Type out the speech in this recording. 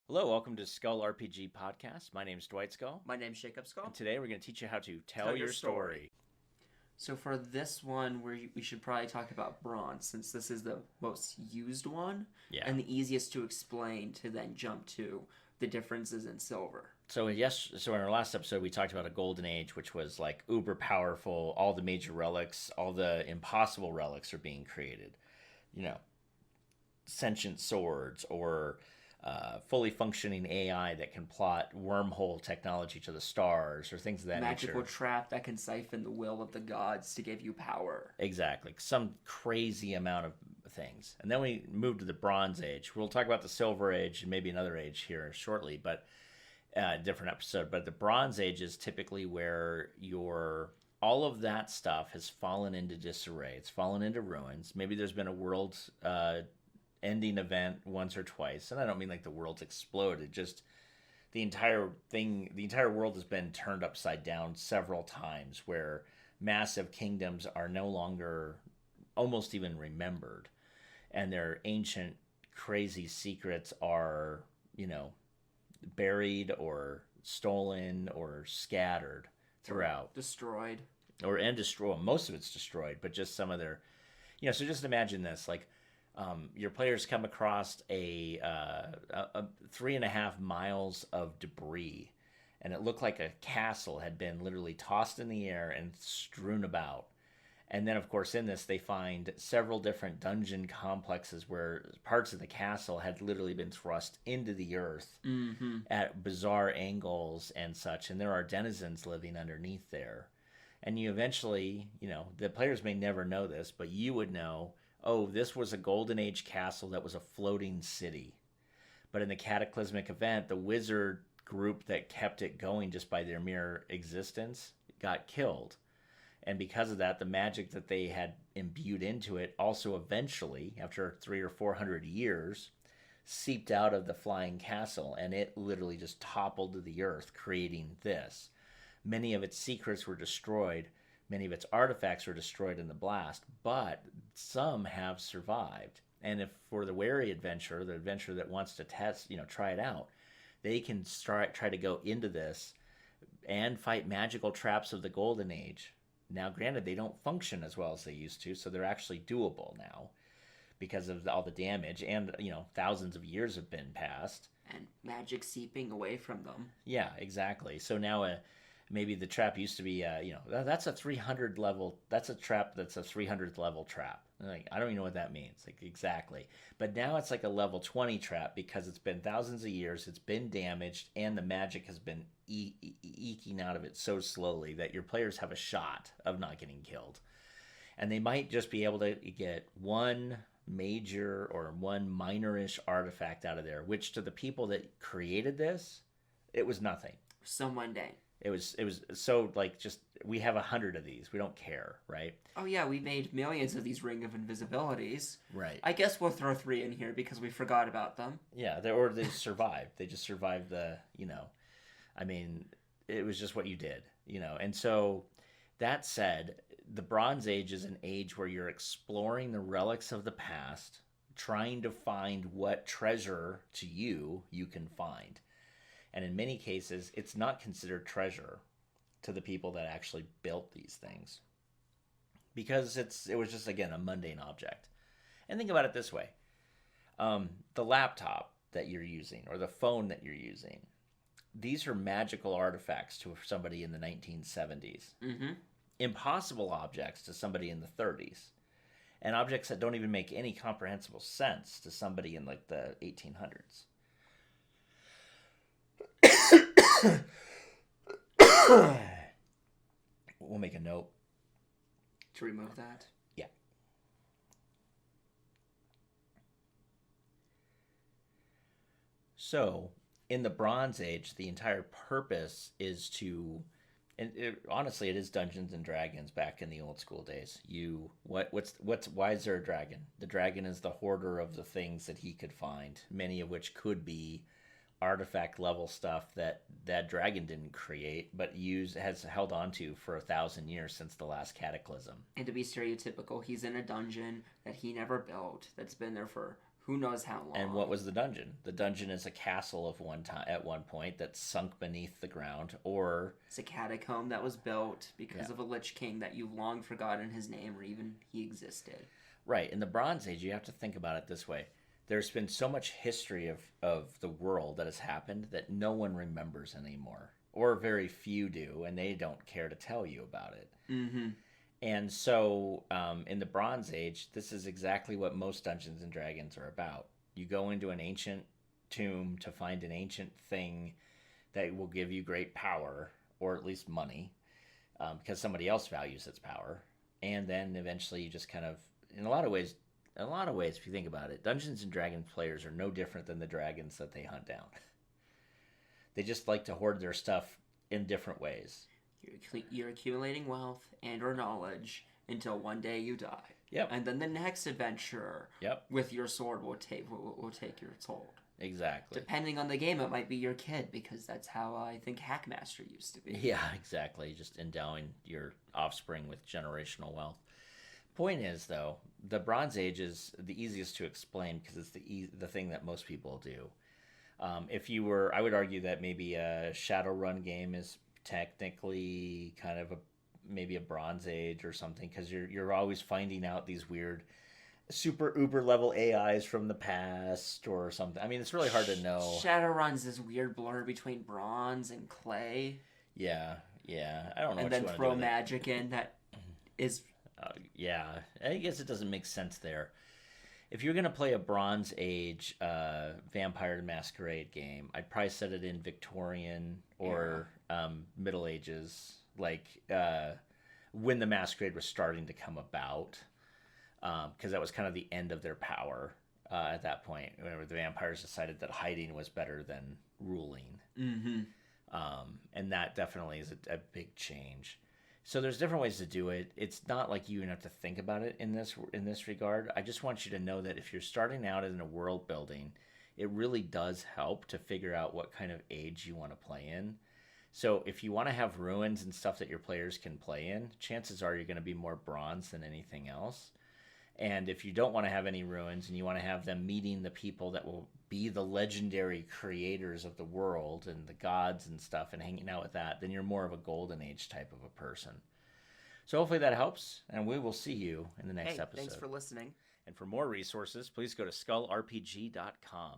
Hello, welcome to Skull RPG Podcast. My name is Dwight Skull. My name's Jacob Skull. And today we're going to teach you how to tell your story. So for this one, we should probably talk about bronze, since this is the most used one and the easiest to explain to then jump to the differences in silver. So in our last episode, we talked about a golden age, which was like uber powerful. All the major relics, all the impossible relics are being created. You know, sentient swords or fully functioning AI that can plot wormhole technology to the stars or things of that nature. Magical trap that can siphon the will of the gods to give you power. Exactly. Some crazy amount of things. And then we moved to the Bronze Age. We'll talk about the Silver Age and maybe another age here shortly, but different episode. But the Bronze Age is typically where all of that stuff has fallen into disarray. It's fallen into ruins. Maybe there's been a world ending event once or twice, and I don't mean like the world's exploded, just the entire world has been turned upside down several times, where massive kingdoms are no longer almost even remembered, and their ancient crazy secrets are, buried or stolen or scattered throughout, destroyed. Most of it's destroyed, but just some of their, so just imagine this, like, your players come across a 3.5 miles of debris, and it looked like a castle had been literally tossed in the air and strewn about. And then, of course, in this, they find several different dungeon complexes where parts of the castle had literally been thrust into the earth at bizarre angles and such, and there are denizens living underneath there. And you eventually, the players may never know this, but you would know, oh, this was a Golden Age castle that was a floating city. But in the cataclysmic event, the wizard group that kept it going just by their mere existence got killed. And because of that, the magic that they had imbued into it also eventually, after 300 or 400 years, seeped out of the flying castle, and it literally just toppled to the earth, creating this. Many of its secrets were destroyed. Many of its artifacts were destroyed in the blast, but some have survived. And if for the wary adventurer, the adventurer that wants to test, try it out, they can try to go into this and fight magical traps of the Golden Age. Now, granted, they don't function as well as they used to, so they're actually doable now because of all the damage, and, thousands of years have been passed. And magic seeping away from them. Yeah, exactly. So now maybe the trap used to be, that's a 300 level, that's a trap that's a 300th level trap. Like, I don't even know what that means, like, exactly. But now it's like a level 20 trap because it's been thousands of years, it's been damaged, and the magic has been eking out of it so slowly that your players have a shot of not getting killed. And they might just be able to get one major or one minor-ish artifact out of there, which to the people that created this, it was nothing. So mundane. It was so, like, just, we have 100 of these. We don't care, right? Oh yeah, we made millions of these Ring of Invisibilities. Right. I guess we'll throw 3 in here because we forgot about them. Yeah, they survived. They just survived the, it was just what you did, And so, that said, the Bronze Age is an age where you're exploring the relics of the past, trying to find what treasure to you can find. And in many cases, it's not considered treasure to the people that actually built these things, because it was just, again, a mundane object. And think about it this way. The laptop that you're using or the phone that you're using, these are magical artifacts to somebody in the 1970s. Mm-hmm. Impossible objects to somebody in the 30s. And objects that don't even make any comprehensible sense to somebody in, like, the 1800s. We'll make a note to remove that. Yeah. So, in the Bronze Age, the entire purpose is to, honestly, it is Dungeons and Dragons back in the old school days. Why is there a dragon? The dragon is the hoarder of the things that he could find, many of which could be artifact level stuff that dragon didn't create, but has held on to for 1,000 years since the last cataclysm. And to be stereotypical, he's in a dungeon that he never built, that's been there for who knows how long. And what was the dungeon? The dungeon is a castle of one time at one point that's sunk beneath the ground, or it's a catacomb that was built because of a Lich King that you've long forgotten his name or even he existed. Right. In the Bronze Age, you have to think about it this way. There's been so much history of the world that has happened that no one remembers anymore, or very few do, and they don't care to tell you about it. Mm-hmm. And so in the Bronze Age, this is exactly what most Dungeons and Dragons are about. You go into an ancient tomb to find an ancient thing that will give you great power, or at least money, because somebody else values its power. And then eventually you just kind of, in a lot of ways, if you think about it, Dungeons and Dragons players are no different than the dragons that they hunt down. They just like to hoard their stuff in different ways. You're accumulating wealth and or knowledge until one day you die. Yep. And then the next adventurer with your sword will take your soul. Exactly. Depending on the game, it might be your kid, because that's how I think Hackmaster used to be. Yeah, exactly. Just endowing your offspring with generational wealth. Point is, though, the Bronze Age is the easiest to explain because it's the thing that most people do. I would argue that maybe a Shadowrun game is technically kind of maybe a Bronze Age or something, because you're always finding out these weird super uber level AIs from the past or something. I mean, it's really hard to know. Shadowrun's this weird blur between bronze and clay. Yeah. I don't know. And then throw magic in that is. Yeah, I guess it doesn't make sense there. If you're gonna play a Bronze Age Vampire the Masquerade game, I'd probably set it in Victorian or Middle Ages, like when the Masquerade was starting to come about, because that was kind of the end of their power at that point, whenever the vampires decided that hiding was better than ruling. Mm-hmm. And that definitely is a big change. So there's different ways to do it. It's not like you even have to think about it in this regard. I just want you to know that if you're starting out in a world building, it really does help to figure out what kind of age you want to play in. So if you want to have ruins and stuff that your players can play in, chances are you're going to be more bronze than anything else. And if you don't want to have any ruins and you want to have them meeting the people that will be the legendary creators of the world and the gods and stuff and hanging out with that, then you're more of a golden age type of a person. So hopefully that helps, and we will see you in the next episode. Thanks for listening. And for more resources, please go to skullrpg.com.